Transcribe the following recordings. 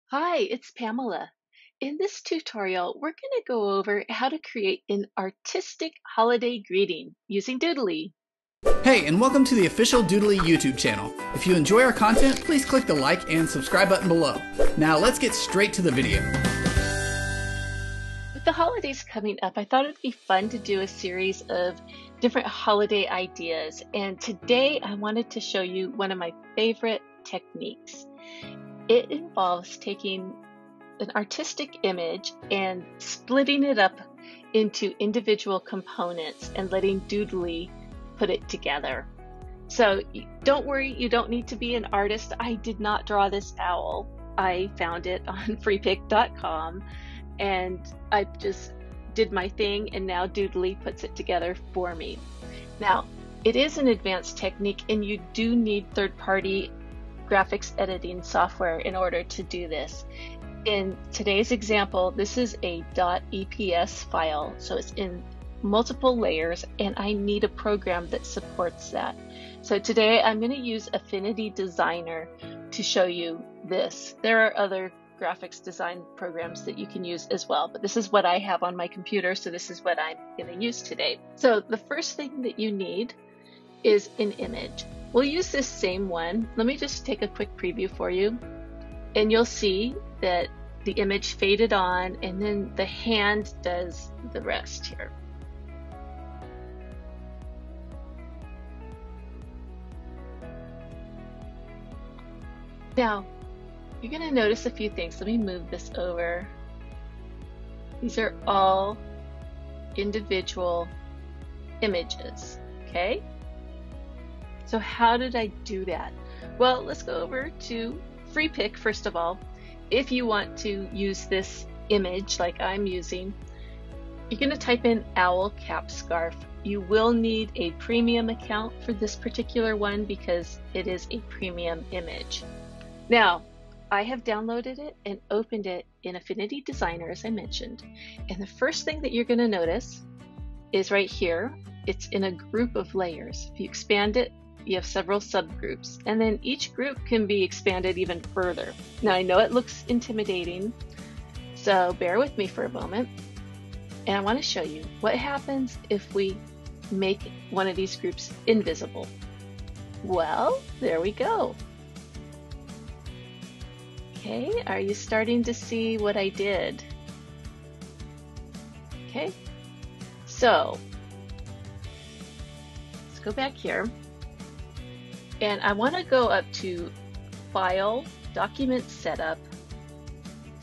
Hi, it's Pamela. In this tutorial, we're going to go over how to create an artistic holiday greeting using Doodly. Hey, and welcome to the official Doodly YouTube channel. If you enjoy our content, please click the like and subscribe button below. Now let's get straight to the video. With the holidays coming up, I thought it'd be fun to do a series of different holiday ideas. And today I wanted to show you one of my favorite techniques. It involves taking an artistic image and splitting it up into individual components and letting Doodly put it together. So don't worry, you don't need to be an artist. I did not draw this owl. I found it on freepik.com and I just did my thing, and now Doodly puts it together for me. Now, it is an advanced technique and you do need third-party graphics editing software in order to do this. In today's example, this is a .eps file, so it's in multiple layers, and I need a program that supports that. So today I'm going to use Affinity Designer to show you this. There are other graphics design programs that you can use as well, but this is what I have on my computer, so this is what I'm going to use today. So the first thing that you need is an image. We'll use this same one. Let me just take a quick preview for you, and you'll see that the image faded on, and then the hand does the rest here. Now, you're going to notice a few things. Let me move this over. These are all individual images, okay? So how did I do that? Well, let's go over to Freepik first of all. If you want to use this image like I'm using, you're going to type in owl cap scarf. You will need a premium account for this particular one because it is a premium image. Now, I have downloaded it and opened it in Affinity Designer, as I mentioned. And the first thing that you're going to notice is right here. It's in a group of layers. If you expand it, you have several subgroups, and then each group can be expanded even further. Now, I know it looks intimidating, so bear with me for a moment. And I want to show you what happens if we make one of these groups invisible. Well, there we go. Okay, are you starting to see what I did? Okay, so let's go back here. And I want to go up to File, Document Setup,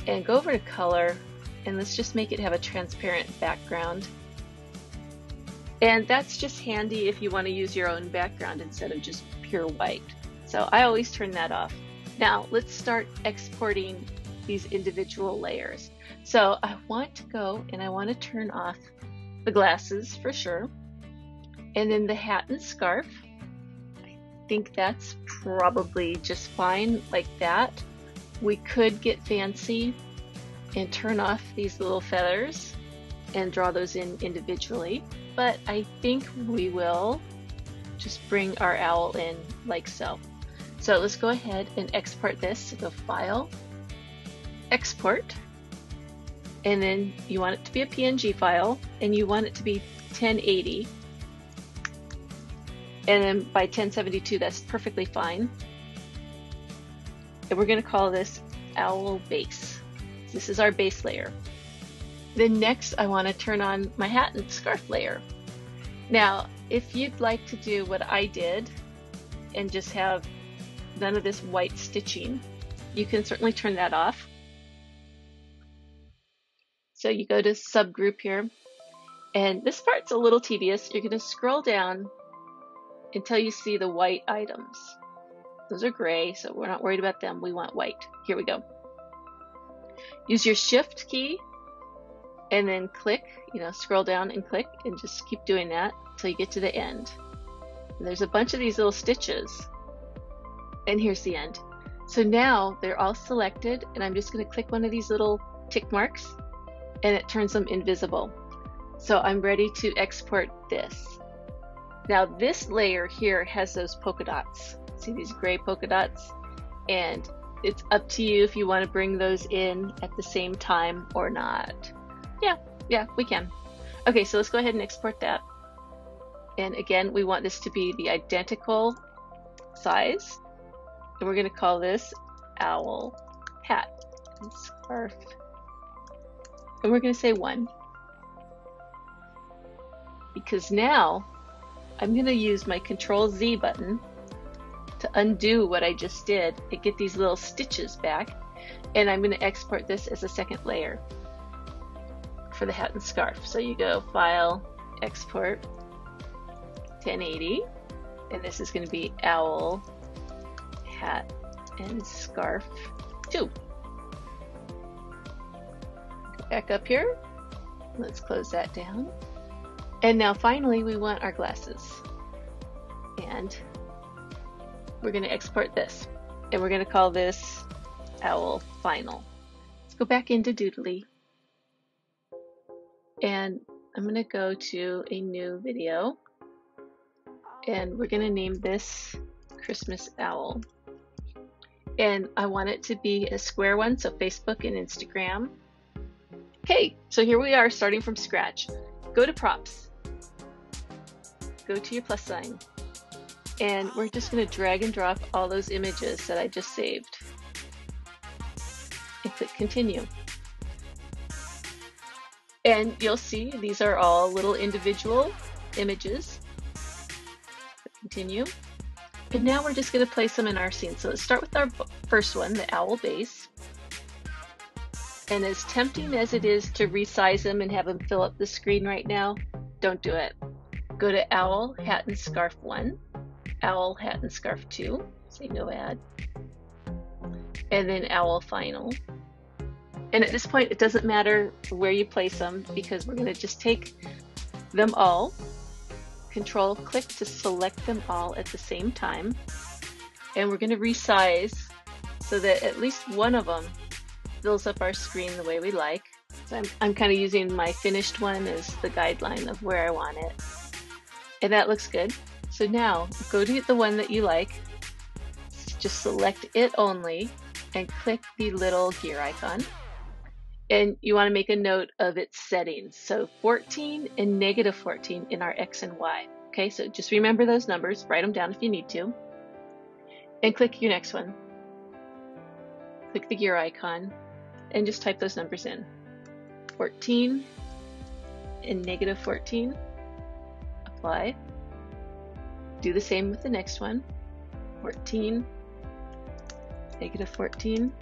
and go over to Color, and let's just make it have a transparent background. And that's just handy if you want to use your own background instead of just pure white. So I always turn that off. Now let's start exporting these individual layers. So I want to go and I want to turn off the glasses for sure. And then the hat and scarf. I think that's probably just fine like that. We could get fancy and turn off these little feathers and draw those in individually, but I think we will just bring our owl in like so. So let's go ahead and export this. So go File, Export, and then you want it to be a PNG file, and you want it to be 1080. And then by 1072, that's perfectly fine. And we're going to call this Owl Base. This is our base layer. Then next, I want to turn on my hat and scarf layer. Now, if you'd like to do what I did and just have none of this white stitching, you can certainly turn that off. So you go to subgroup here, and this part's a little tedious. You're going to scroll down until you see the white items. Those are gray, so we're not worried about them. We want white. Here we go. Use your Shift key and then click, scroll down and click, and just keep doing that until you get to the end. And there's a bunch of these little stitches, and here's the end. So now they're all selected, and I'm just going to click one of these little tick marks, and it turns them invisible. So I'm ready to export this. Now this layer here has those polka dots. See these gray polka dots? And it's up to you if you want to bring those in at the same time or not. Yeah, we can. Okay, so let's go ahead and export that. And again, we want this to be the identical size. And we're going to call this owl hat and scarf. And we're going to say 1. Because now I'm going to use my Control-Z button to undo what I just did and get these little stitches back. And I'm going to export this as a second layer for the hat and scarf. So you go File, Export, 1080, and this is going to be owl, hat, and scarf 2. Go back up here. Let's close that down. And now finally we want our glasses. And we're going to export this. And we're going to call this owl final. Let's go back into Doodly. And I'm going to go to a new video. And we're going to name this Christmas Owl. And I want it to be a square one, so Facebook and Instagram. Okay, so here we are starting from scratch. Go to props. Go to your plus sign. And we're just going to drag and drop all those images that I just saved. And click continue. And you'll see these are all little individual images. Continue. And now we're just going to place them in our scene. So let's start with our first one, the owl base. And as tempting as it is to resize them and have them fill up the screen right now, don't do it. Go to owl, hat, and scarf 1, owl, hat, and scarf 2, say no add, and then owl final. And at this point, it doesn't matter where you place them because we're going to just take them all, Control click to select them all at the same time, and we're going to resize so that at least one of them fills up our screen the way we like. So I'm kind of using my finished one as the guideline of where I want it. And that looks good. So now go to the one that you like, just select it only and click the little gear icon. And you want to make a note of its settings. So 14 and -14 in our X and Y. Okay, so just remember those numbers, write them down if you need to. And click your next one. Click the gear icon and just type those numbers in. 14 and -14. Apply. Do the same with the next one. 14, -14.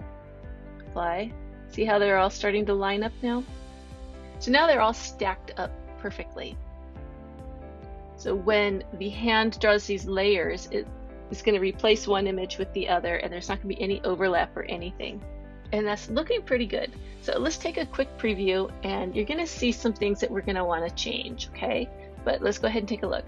Apply. See how they're all starting to line up now? So now they're all stacked up perfectly. So when the hand draws these layers, it's going to replace one image with the other, and there's not going to be any overlap or anything. And that's looking pretty good. So let's take a quick preview, and you're going to see some things that we're going to want to change, okay? But let's go ahead and take a look.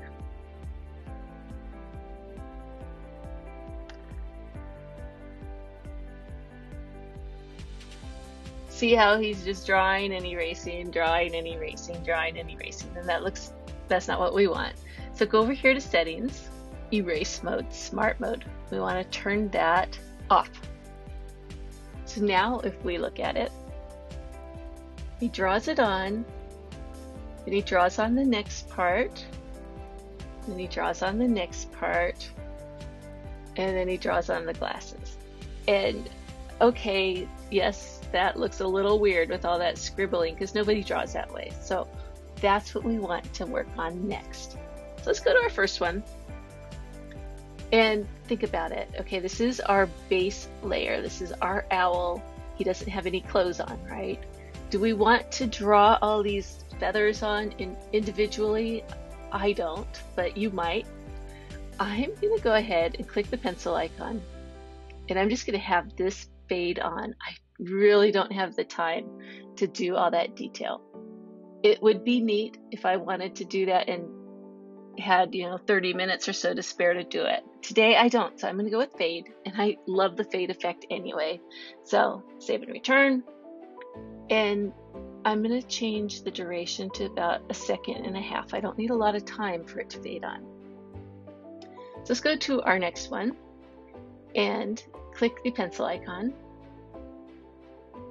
See how he's just drawing and erasing, drawing and erasing, drawing and erasing, and that's not what we want. So go over here to settings, erase mode, smart mode. We want to turn that off. So now if we look at it, he draws it on, and he draws on the next part, and he draws on the next part, and then he draws on the glasses. And okay, yes, that looks a little weird with all that scribbling because nobody draws that way. So that's what we want to work on next. So let's go to our first one and think about it. Okay, this is our base layer. This is our owl. He doesn't have any clothes on, right? Do we want to draw all these feathers on individually? I don't, but you might. I'm going to go ahead and click the pencil icon, and I'm just going to have this fade on. I really don't have the time to do all that detail. It would be neat if I wanted to do that and had 30 minutes or so to spare to do it. Today I don't, so I'm going to go with fade, and I love the fade effect anyway. So save and return, and I'm going to change the duration to about 1.5 seconds. I don't need a lot of time for it to fade on. So let's go to our next one and click the pencil icon.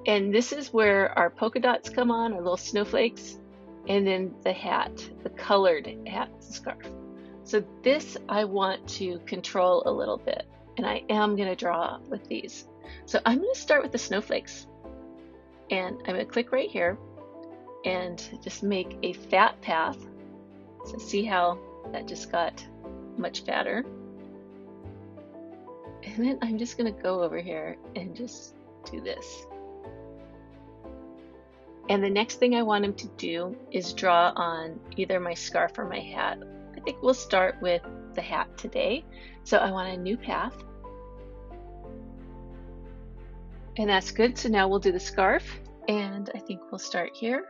And this is where our polka dots come on, our little snowflakes, and then the hat, the colored hat scarf. So this I want to control a little bit, and I am going to draw with these. So I'm going to start with the snowflakes, and I'm going to click right here and just make a fat path. So see how that just got much fatter. And then I'm just going to go over here and just do this. And the next thing I want him to do is draw on either my scarf or my hat. I think we'll start with the hat today. So I want a new path. And that's good. So now we'll do the scarf. And I think we'll start here.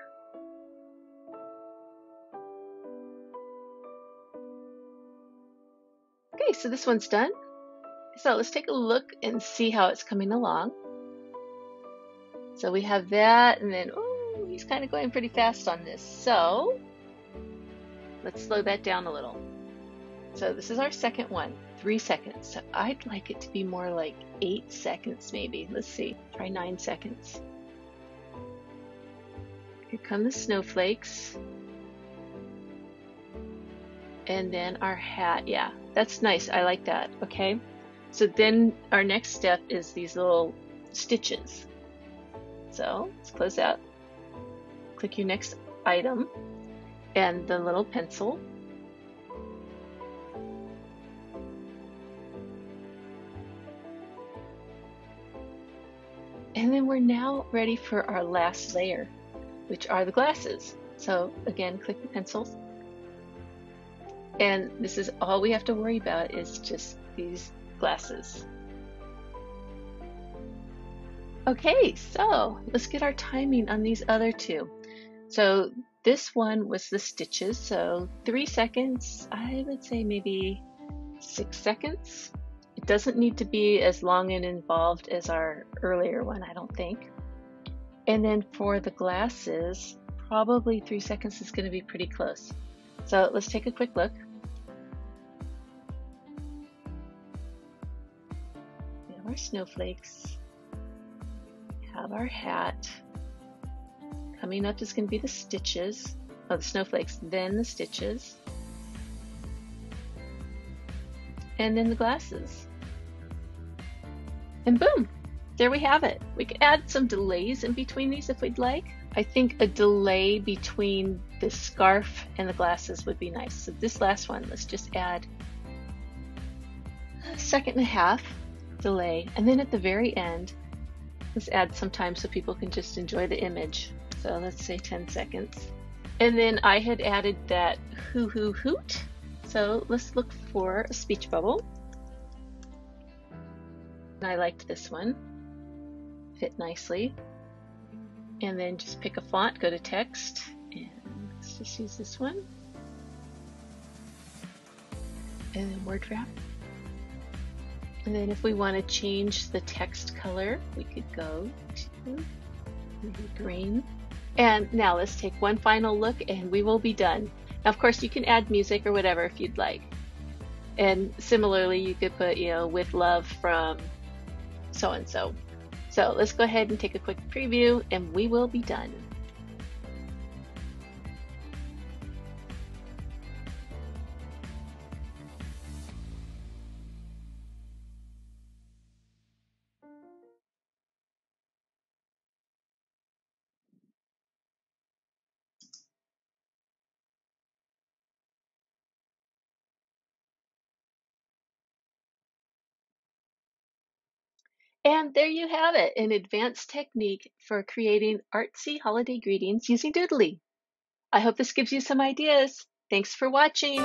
Okay, so this one's done. So let's take a look and see how it's coming along. So we have that, and then, oh, he's kind of going pretty fast on this. So let's slow that down a little. So this is our second one, 3 seconds. So I'd like it to be more like 8 seconds maybe. Let's see, try 9 seconds. Here come the snowflakes. And then our hat, yeah, that's nice, I like that, okay? So then our next step is these little stitches. So let's close out. Click your next item and the little pencil. And then we're now ready for our last layer, which are the glasses. So again, click the pencils. And this is all we have to worry about is just these glasses. Okay, so let's get our timing on these other two. So this one was the stitches, so 3 seconds, I would say maybe 6 seconds. It doesn't need to be as long and involved as our earlier one, I don't think. And then for the glasses, probably 3 seconds is going to be pretty close. So let's take a quick look. We have our snowflakes. We have our hat. Coming up is going to be the stitches. Oh, the snowflakes, then the stitches. And then the glasses. And boom, there we have it. We could add some delays in between these if we'd like. I think a delay between the scarf and the glasses would be nice. So this last one, let's just add 1.5 seconds delay. And then at the very end, let's add some time so people can just enjoy the image. So let's say 10 seconds. And then I had added that hoo hoo hoot. So let's look for a speech bubble. And I liked this one. Fit nicely. And then just pick a font, go to text, and let's just use this one. And then word wrap. And then if we want to change the text color, we could go to maybe green. And now let's take one final look and we will be done. Now, of course, you can add music or whatever if you'd like. And similarly, you could put, with love from so-and-so. So let's go ahead and take a quick preview and we will be done. And there you have it, an advanced technique for creating artsy holiday greetings using Doodly. I hope this gives you some ideas. Thanks for watching.